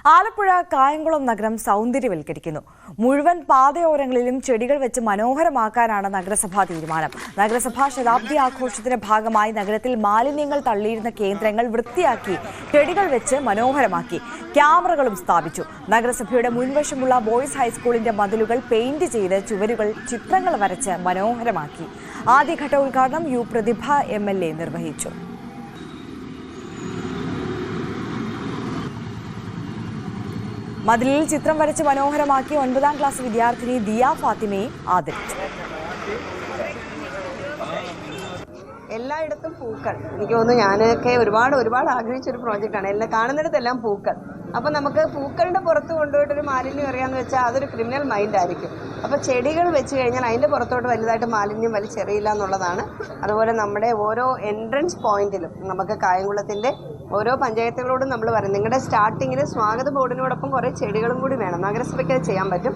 ആലപ്പുഴ കായംകുളം നഗരം സൗന്ദര്യവൽക്കരിക്കുന്നു. മുഴുവൻ പാതയോരങ്ങളിലും ചെടികൾ വെച്ച് മനോഹരമാക്കാനാണ് നഗരസഭാ തീരുമാനം. നഗരസഭാ ശതാബ്ദി ആഘോഷത്തിന്റെ ഭാഗമായി നഗരത്തിൽ മാലിന്യങ്ങൾ തള്ളിയിരുന്ന കേന്ദ്രങ്ങൾ വൃത്തിയാക്കി ചെടികൾ വെച്ച് മനോഹരമാക്കി. ക്യാമറകളും സ്ഥാപിച്ചു. നഗരസഭയുടെ മുൻവശമുള്ള ബോയ്സ് ഹൈസ്കൂളിന്റെ മതിലുകൾ പെയിന്റ് ചെയ്ത് ചുവരുകൾ ചിത്രങ്ങൾ വരച്ച് മനോഹരമാക്കി. ആദ്യഘട്ട ഉദ്ഘാടനം യു പ്രതിഭ MLA നിർവഹിച്ചു. മതിലിൽ ചിത്രം വരച്ച് മനോഹരമാക്കി 9ാം ക്ലാസ് വിദ്യാർത്ഥിനി ദിയ ഫാത്തിമയെ ആദരിച്ചു. എല്ലായിടത്തും പൂക്കൾ, എനിക്ക് തോന്നുന്നു ഞാനൊക്കെ ഒരുപാട് ആഗ്രഹിച്ചൊരു പ്രോജക്റ്റാണ്. എല്ലാം കാണുന്നിടത്തെല്ലാം പൂക്കൾ. അപ്പം നമുക്ക് പൂക്കളുടെ പുറത്ത് കൊണ്ടുപോയിട്ടൊരു മാലിന്യം എറിയാന്ന് വെച്ചാൽ അതൊരു ക്രിമിനൽ മൈൻഡ് ആയിരിക്കും. അപ്പോൾ ചെടികൾ വെച്ച് കഴിഞ്ഞാൽ അതിൻ്റെ പുറത്തോട്ട് വലുതായിട്ട് മാലിന്യം വലിച്ചെറിയില്ല എന്നുള്ളതാണ്. അതുപോലെ നമ്മുടെ ഓരോ എൻട്രൻസ് പോയിന്റിലും നമുക്ക് കായംകുളത്തിൻ്റെ ഓരോ പഞ്ചായത്തുകളോടും നമ്മൾ പറയും, നിങ്ങളുടെ സ്റ്റാർട്ടിങ്ങിൽ സ്വാഗത ബോർഡിനോടൊപ്പം കുറേ ചെടികളും കൂടി വേണം. നഗരസഭയ്ക്ക് അത് ചെയ്യാൻ പറ്റും.